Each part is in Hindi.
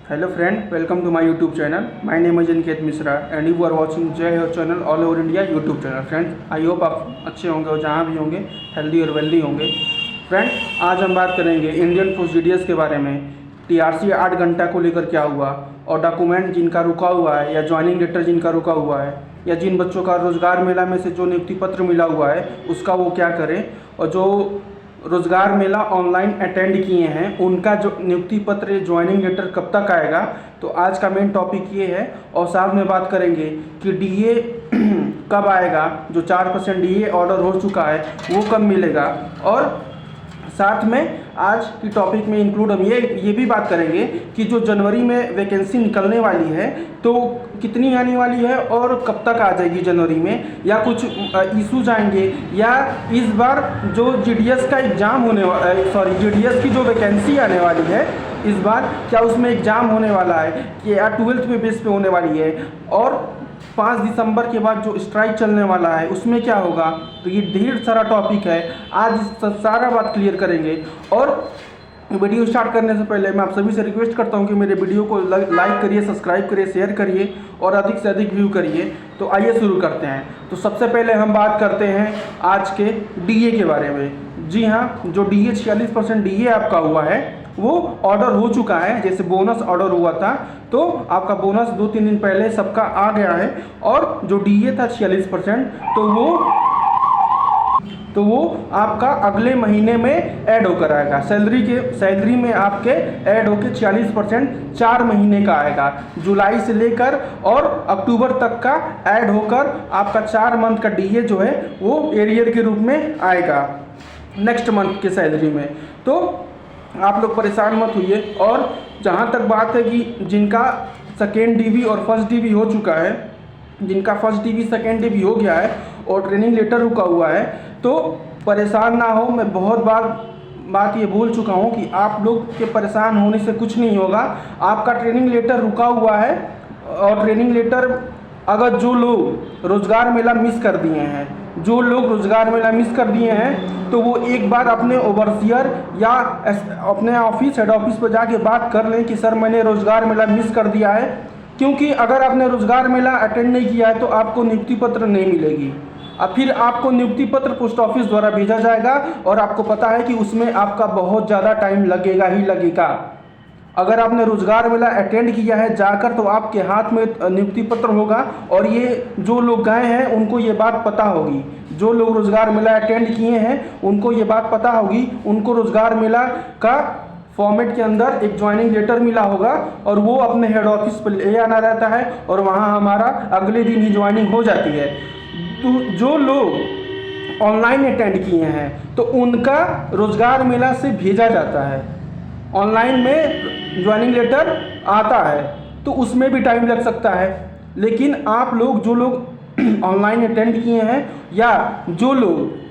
Hello friend, welcome to my YouTube channel. My name is Aniket Misra and you are watching Jai Ho channel all over India YouTube channel. Friends, I hope आप अच्छे होंगे और जहाँ भी होंगे हेल्दी और वेल्दी होंगे. फ्रेंड, आज हम बात करेंगे इंडियन पोस्ट GDS के बारे में. TRC 8 घंटा को लेकर क्या हुआ और डॉक्यूमेंट जिनका रुका हुआ है या ज्वाइनिंग लेटर जिनका रुका हुआ है या जिन बच्चों का रोज़गार मेला में से जो नियुक्ति पत्र मिला हुआ है उसका वो क्या करें, और जो रोज़गार मेला ऑनलाइन अटेंड किए हैं उनका जो नियुक्ति पत्र ज्वाइनिंग लेटर कब तक आएगा. तो आज का मेन टॉपिक ये है और साथ में बात करेंगे कि DA कब आएगा, जो 4% DA ऑर्डर हो चुका है वो कब मिलेगा, और साथ में आज की टॉपिक में इंक्लूड हम ये भी बात करेंगे कि जो जनवरी में वैकेंसी निकलने वाली है तो कितनी आने वाली है और कब तक आ जाएगी जनवरी में, या कुछ इशूज आएंगे, या इस बार जो GDS का एग्ज़ाम होने GDS की जो वैकेंसी आने वाली है इस बार क्या उसमें एग्ज़ाम होने वाला है कि या 12th पे बेस पे होने वाली है, और 5 दिसंबर के बाद जो स्ट्राइक चलने वाला है उसमें क्या होगा. तो ये ढेर सारा टॉपिक है, आज सारा बात क्लियर करेंगे. और वीडियो स्टार्ट करने से पहले मैं आप सभी से रिक्वेस्ट करता हूं कि मेरे वीडियो को लाइक करिए, सब्सक्राइब करिए, शेयर करिए और अधिक से अधिक व्यू करिए. तो आइए शुरू करते हैं. तो सबसे पहले हम बात करते हैं आज के DA के बारे में. जी हाँ, जो DA 46% DA आपका हुआ है वो ऑर्डर हो चुका है. जैसे बोनस ऑर्डर हुआ था तो आपका बोनस 2-3 दिन पहले सबका आ गया है, और जो DA था 46% तो वो आपका अगले महीने में ऐड होकर आएगा. सैलरी में आपके ऐड होकर 46% 4 महीने का आएगा. जुलाई से लेकर और अक्टूबर तक का ऐड होकर आपका 4 मंथ का DA जो है वो एरियर के रूप में आएगा नेक्स्ट मंथ के सैलरी में. तो आप लोग परेशान मत होइए. और जहाँ तक बात है कि जिनका सेकेंड DB और फर्स्ट DB हो चुका है, जिनका फर्स्ट DB सेकेंड DB हो गया है और ट्रेनिंग लेटर रुका हुआ है, तो परेशान ना हो. मैं बहुत बार बात ये बोल चुका हूँ कि आप लोग के परेशान होने से कुछ नहीं होगा. आपका ट्रेनिंग लेटर रुका हुआ है और ट्रेनिंग लेटर अगर जो लोग रोज़गार मेला मिस कर दिए हैं, तो वो एक बार अपने ओवरसियर या अपने हेड ऑफिस पर जाके बात कर लें कि सर मैंने रोज़गार मेला मिस कर दिया है. क्योंकि अगर आपने रोज़गार मेला अटेंड नहीं किया है तो आपको नियुक्ति पत्र नहीं मिलेगी. अब फिर आपको नियुक्ति पत्र पोस्ट ऑफिस द्वारा भेजा जाएगा और आपको पता है कि उसमें आपका बहुत ज़्यादा टाइम लगेगा ही लगेगा. अगर आपने रोज़गार मेला अटेंड किया है जाकर तो आपके हाथ में नियुक्ति पत्र होगा, और ये जो लोग गए हैं उनको ये बात पता होगी. जो लोग रोज़गार मेला अटेंड किए हैं उनको ये बात पता होगी. उनको रोज़गार मेला का फॉर्मेट के अंदर एक ज्वाइनिंग लेटर मिला होगा और वो अपने हेड ऑफिस पर ले आना रहता है और वहाँ हमारा अगले दिन ही ज्वाइनिंग हो जाती है. तो जो लोग ऑनलाइन अटेंड किए हैं तो उनका रोज़गार मेला से भेजा जाता है. ऑनलाइन में ज्वाइनिंग लेटर आता है तो उसमें भी टाइम लग सकता है. लेकिन आप लोग जो लोग ऑनलाइन अटेंड किए हैं या जो लोग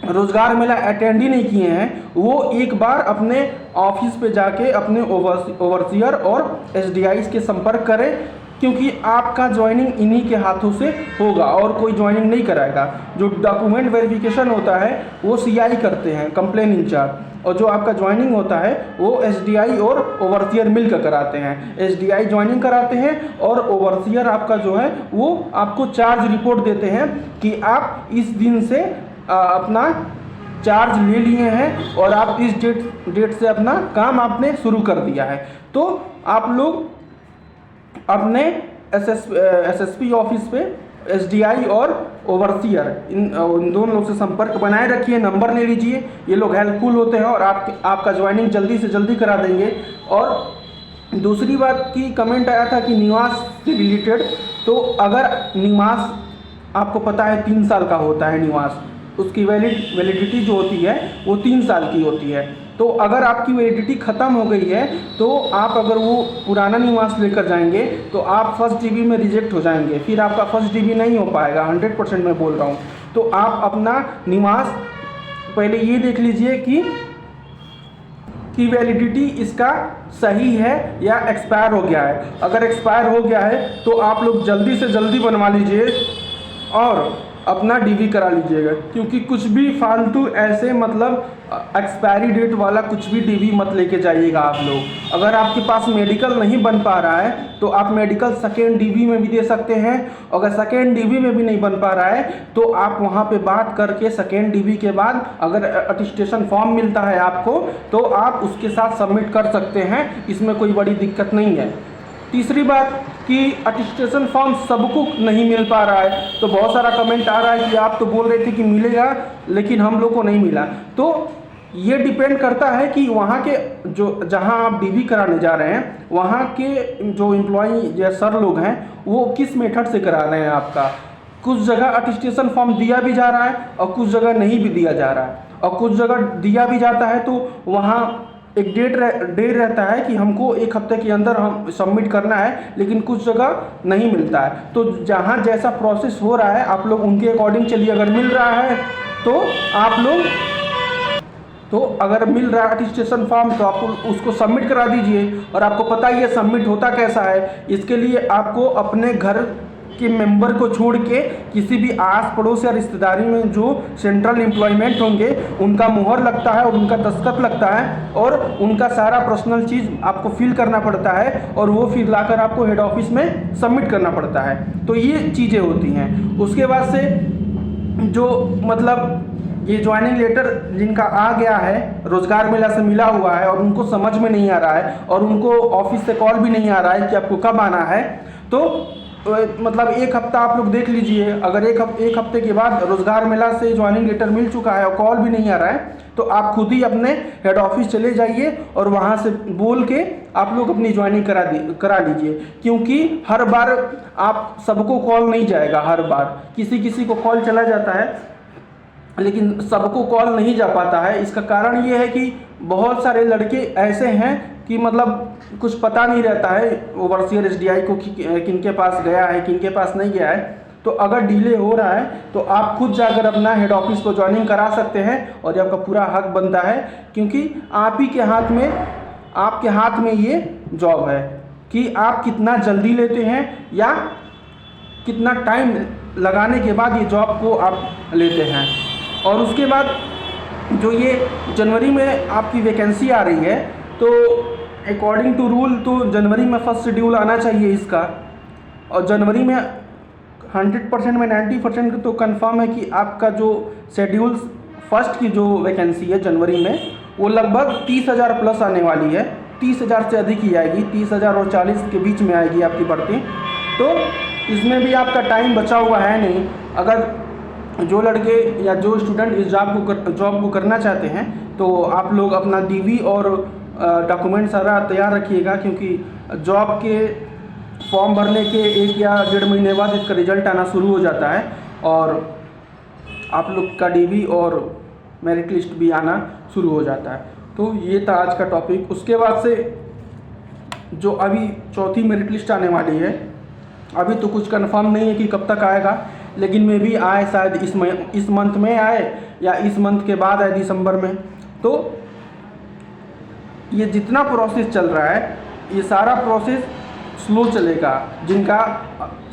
रोज़गार मेला अटेंड ही नहीं किए हैं वो एक बार अपने ऑफिस पे जाके अपने ओवरसियर और SDIs के संपर्क करें, क्योंकि आपका ज्वाइनिंग इन्हीं के हाथों से होगा और कोई ज्वाइनिंग नहीं कराएगा. जो डॉक्यूमेंट वेरिफिकेशन होता है वो CI करते हैं, कंप्लेन इंचार्ज, और जो आपका ज्वाइनिंग होता है वो SDI और ओवरसियर मिलकर कराते हैं. SDI ज्वाइनिंग कराते हैं और ओवरसियर आपका जो है वो आपको चार्ज रिपोर्ट देते हैं कि आप इस दिन से अपना चार्ज ले लिए हैं और आप इस डेट से अपना काम आपने शुरू कर दिया है. तो आप लोग अपने SSP ऑफिस पे SDI और ओवरसियर इन दोनों लोग से संपर्क बनाए रखिए. नंबर ले लीजिए, ये लोग हेल्पफुल होते हैं और आपका ज्वाइनिंग जल्दी से जल्दी करा देंगे. और दूसरी बात की कमेंट आया था कि निवास से रिलेटेड, तो अगर निवास आपको पता है 3 साल का होता है निवास, उसकी वैलिडिटी जो होती है वो 3 साल की होती है. तो अगर आपकी वैलिडिटी ख़त्म हो गई है तो आप अगर वो पुराना निवास लेकर जाएंगे तो आप फर्स्ट DB में रिजेक्ट हो जाएंगे, फिर आपका फर्स्ट DB नहीं हो पाएगा. 100% मैं बोल रहा हूँ. तो आप अपना निवास पहले ये देख लीजिए कि वैलिडिटी इसका सही है या एक्सपायर हो गया है. अगर एक्सपायर हो गया है तो आप लोग जल्दी से जल्दी बनवा लीजिए. और अपना डीवी करा लीजिएगा, क्योंकि कुछ भी फालतू ऐसे मतलब एक्सपायरी डेट वाला कुछ भी डीवी मत लेके जाइएगा आप लोग। अगर आपके पास मेडिकल नहीं बन पा रहा है तो आप मेडिकल सेकेंड डीवी में भी दे सकते हैं। अगर सेकेंड डीवी में भी नहीं बन पा रहा है तो आप वहाँ पे बात करके सेकेंड डीवी के बाद अगर अटेस्टेशन फॉर्म मिलता है आपको तो आप उसके साथ सबमिट कर सकते हैं, इसमें कोई बड़ी दिक्कत नहीं है। तीसरी बात कि अटेस्टेशन फॉर्म सबको नहीं मिल पा रहा है, तो बहुत सारा कमेंट आ रहा है कि आप तो बोल रहे थे कि मिलेगा लेकिन हम लोग को नहीं मिला। तो ये डिपेंड करता है कि वहाँ के जो जहाँ आप डीवी कराने जा रहे हैं वहाँ के जो एम्प्लॉई या सर लोग हैं वो किस मेथड से करा रहे हैं आपका। कुछ जगह अटेस्टेशन फॉर्म दिया भी जा रहा है और कुछ जगह नहीं भी दिया जा रहा है, और कुछ जगह दिया भी जाता है तो वहाँ एक डेट रहता है कि हमको 1 हफ्ते के अंदर हम सबमिट करना है, लेकिन कुछ जगह नहीं मिलता है। तो जहाँ जैसा प्रोसेस हो रहा है आप लोग उनके अकॉर्डिंग चलिए। अगर मिल रहा है तो आप लोग अगर मिल रहा है अटेस्टेशन फॉर्म तो आप उसको सबमिट करा दीजिए। और आपको पता ही है सबमिट होता कैसा है। इसके लिए आपको अपने घर के मेंबर को छोड़ के किसी भी आस पड़ोस या रिश्तेदारी में जो सेंट्रल एम्प्लॉयमेंट होंगे उनका मुहर लगता है और उनका दस्तखत लगता है और उनका सारा पर्सनल चीज़ आपको फिल करना पड़ता है और वो फिर लाकर आपको हेड ऑफिस में सबमिट करना पड़ता है। तो ये चीज़ें होती हैं। उसके बाद से जो मतलब ये ज्वाइनिंग लेटर जिनका आ गया है रोजगार मेला से मिला हुआ है और उनको समझ में नहीं आ रहा है और उनको ऑफिस से कॉल भी नहीं आ रहा है कि आपको कब आना है, तो मतलब 1 हफ्ता आप लोग देख लीजिए। अगर एक हफ्ते के बाद रोजगार मेला से ज्वाइनिंग लेटर मिल चुका है और कॉल भी नहीं आ रहा है तो आप खुद ही अपने हेड ऑफिस चले जाइए और वहाँ से बोल के आप लोग अपनी ज्वाइनिंग करा लीजिए। क्योंकि हर बार आप सबको कॉल नहीं जाएगा, हर बार किसी को कॉल चला जाता है लेकिन सबको कॉल नहीं जा पाता है। इसका कारण ये है कि बहुत सारे लड़के ऐसे हैं कि मतलब कुछ पता नहीं रहता है ओवरसीयर एसडीआई को कि किनके पास गया है किनके पास नहीं गया है। तो अगर डिले हो रहा है तो आप खुद जाकर अपना हेड ऑफिस को ज्वाइनिंग करा सकते हैं और ये आपका पूरा हक बनता है, क्योंकि आप ही के आपके हाथ में ये जॉब है कि आप कितना जल्दी लेते हैं या कितना टाइम लगाने के बाद ये जॉब को आप लेते हैं। और उसके बाद जो ये जनवरी में आपकी वैकेंसी आ रही है तो अकॉर्डिंग टू रूल तो जनवरी में फर्स्ट शेड्यूल आना चाहिए इसका, और जनवरी में 100% में 90% तो कंफर्म है कि आपका जो शेड्यूल फर्स्ट की जो वैकेंसी है जनवरी में वो लगभग 30,000 प्लस आने वाली है। 30,000 से अधिक ही आएगी, 30,000 और 40 के बीच में आएगी आपकी भर्ती। तो इसमें भी आपका टाइम बचा हुआ है नहीं। अगर जो लड़के या जो स्टूडेंट इस जॉब को करना चाहते हैं तो आप लोग अपना डीवी और डॉक्यूमेंट सारा तैयार रखिएगा, क्योंकि जॉब के फॉर्म भरने के 1 या 1.5 महीने बाद इसका रिजल्ट आना शुरू हो जाता है और आप लोग का डीवी और मेरिट लिस्ट भी आना शुरू हो जाता है। तो ये था आज का टॉपिक। उसके बाद से जो अभी चौथी मेरिट लिस्ट आने वाली है, अभी तो कुछ कंफर्म नहीं है कि कब तक आएगा, लेकिन मे भी आए शायद इस मंथ में आए या इस मंथ के बाद आए दिसंबर में। तो ये जितना प्रोसेस चल रहा है ये सारा प्रोसेस स्लो चलेगा। जिनका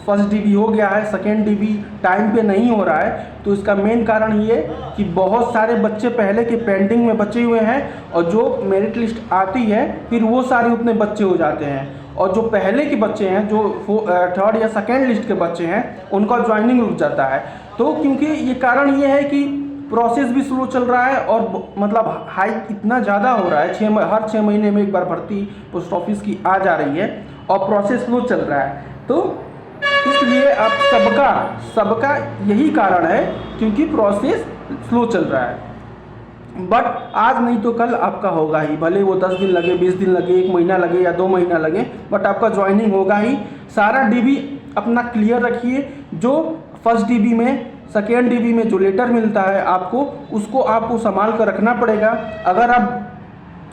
फर्स्ट डीवी हो गया है, सेकेंड डीवी टाइम पे नहीं हो रहा है, तो इसका मेन कारण ये कि बहुत सारे बच्चे पहले के पेंडिंग में बचे हुए हैं और जो मेरिट लिस्ट आती है फिर वो सारे उतने बच्चे हो जाते हैं, और जो पहले के बच्चे हैं जो 3rd या 2nd लिस्ट के बच्चे हैं उनका ज्वाइनिंग रुक जाता है। तो क्योंकि ये कारण ये है कि प्रोसेस भी स्लो चल रहा है और मतलब हाइक इतना ज़्यादा हो रहा है, हर 6 महीने में एक बार भर्ती पोस्ट ऑफिस की आ जा रही है और प्रोसेस स्लो चल रहा है। तो इसलिए आप सबका यही कारण है, क्योंकि प्रोसेस स्लो चल रहा है। बट आज नहीं तो कल आपका होगा ही, भले वो 10 दिन लगे, 20 दिन लगे, 1 महीना लगे या 2 महीना लगे, बट आपका ज्वाइनिंग होगा ही। सारा डीवी अपना क्लियर रखिए। जो फर्स्ट डीवी में, सेकेंड डीवी में जो लेटर मिलता है आपको, उसको आपको संभाल कर रखना पड़ेगा। अगर आप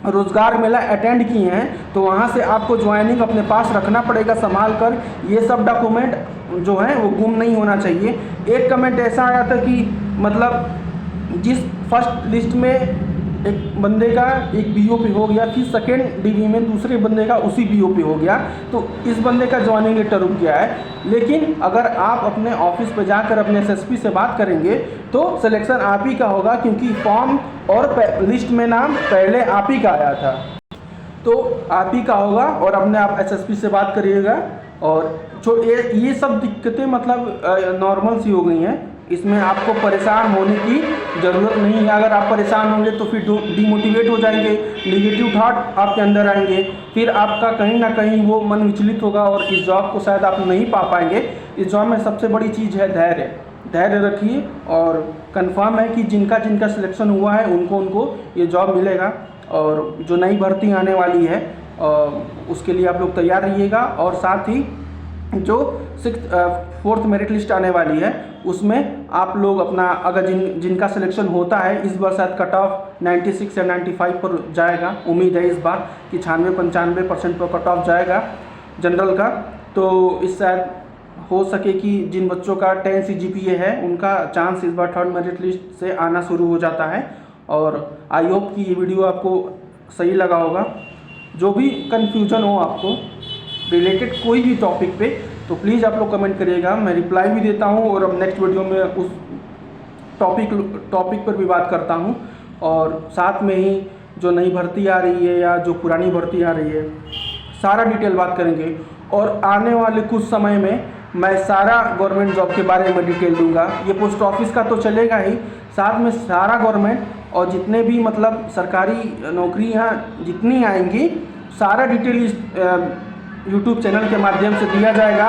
रोज़गार मेला अटेंड किए हैं तो वहाँ से आपको ज्वाइनिंग अपने पास रखना पड़ेगा संभाल कर। ये सब डॉक्यूमेंट जो हैं वो गुम नहीं होना चाहिए। एक कमेंट ऐसा आया था कि मतलब जिस फर्स्ट लिस्ट में एक बंदे का एक बीओ पे हो गया, फिर सेकेंड डिवी में दूसरे बंदे का उसी बीओ पे हो गया, तो इस बंदे का ज्वाइनिंग लेटर रुक गया है। लेकिन अगर आप अपने ऑफिस पे जाकर अपने एसएसपी से बात करेंगे तो सिलेक्शन आप ही का होगा, क्योंकि फॉर्म और लिस्ट में नाम पहले आप ही का आया था, तो आप ही का होगा। और अपने आप एसएसपी से बात करिएगा। और जो ये सब दिक्कतें मतलब नॉर्मल सी हो गई हैं, इसमें आपको परेशान होने की ज़रूरत नहीं है। अगर आप परेशान होंगे तो फिर डिमोटिवेट हो जाएंगे, नेगेटिव थॉट आपके अंदर आएंगे, फिर आपका कहीं ना कहीं वो मन विचलित होगा और इस जॉब को शायद आप नहीं पा पाएंगे। इस जॉब में सबसे बड़ी चीज़ है धैर्य। धैर्य रखिए और कंफर्म है कि जिनका जिनका सिलेक्शन हुआ है उनको ये जॉब मिलेगा। और जो नई भर्ती आने वाली है उसके लिए आप लोग तैयार रहिएगा। और साथ ही जो 4th मेरिट लिस्ट आने वाली है उसमें आप लोग अपना अगर जिनका सिलेक्शन होता है, इस बार शायद कट ऑफ 96 या 95 पर जाएगा। उम्मीद है इस बार कि 96-95% पर कट ऑफ जाएगा जनरल का। तो इस शायद हो सके कि जिन बच्चों का 10 CGPA है उनका चांस इस बार 3rd मेरिट लिस्ट से आना शुरू हो जाता है। और आई होप कि ये वीडियो आपको सही लगा होगा। जो भी कन्फ्यूजन हो आपको रिलेटेड कोई भी टॉपिक पे, तो प्लीज़ आप लोग कमेंट करिएगा, मैं रिप्लाई भी देता हूँ। और अब नेक्स्ट वीडियो में उस टॉपिक पर भी बात करता हूँ। और साथ में ही जो नई भर्ती आ रही है या जो पुरानी भर्ती आ रही है, सारा डिटेल बात करेंगे। और आने वाले कुछ समय में मैं सारा गवर्नमेंट जॉब के बारे में डिटेल दूंगा। ये पोस्ट ऑफिस का तो चलेगा ही, साथ में सारा गवर्नमेंट और जितने भी मतलब सरकारी नौकरियाँ जितनी आएंगी, सारा डिटेल इस यूट्यूब चैनल के माध्यम से दिया जाएगा।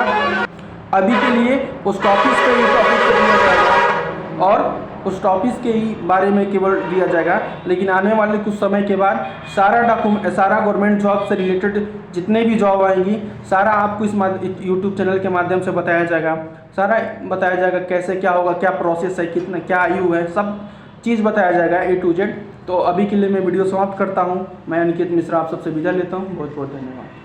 अभी के लिए पोस्ट ऑफिस के ही टॉपिक पे दिया जाएगा और पोस्ट ऑफिस के ही बारे में केवल दिया जाएगा। लेकिन आने वाले कुछ समय के बाद सारा गवर्नमेंट जॉब से रिलेटेड जितने भी जॉब आएंगी, सारा आपको इस यूट्यूब चैनल के माध्यम से बताया जाएगा। सारा बताया जाएगा कैसे क्या होगा, क्या प्रोसेस है, कितना क्या आयु है, सब चीज़ बताया जाएगा A to Z। तो अभी के लिए मैं वीडियो समाप्त करता हूँ। मैं अनिकेत मिश्रा आप सबसे विदा लेता हूँ। बहुत बहुत धन्यवाद।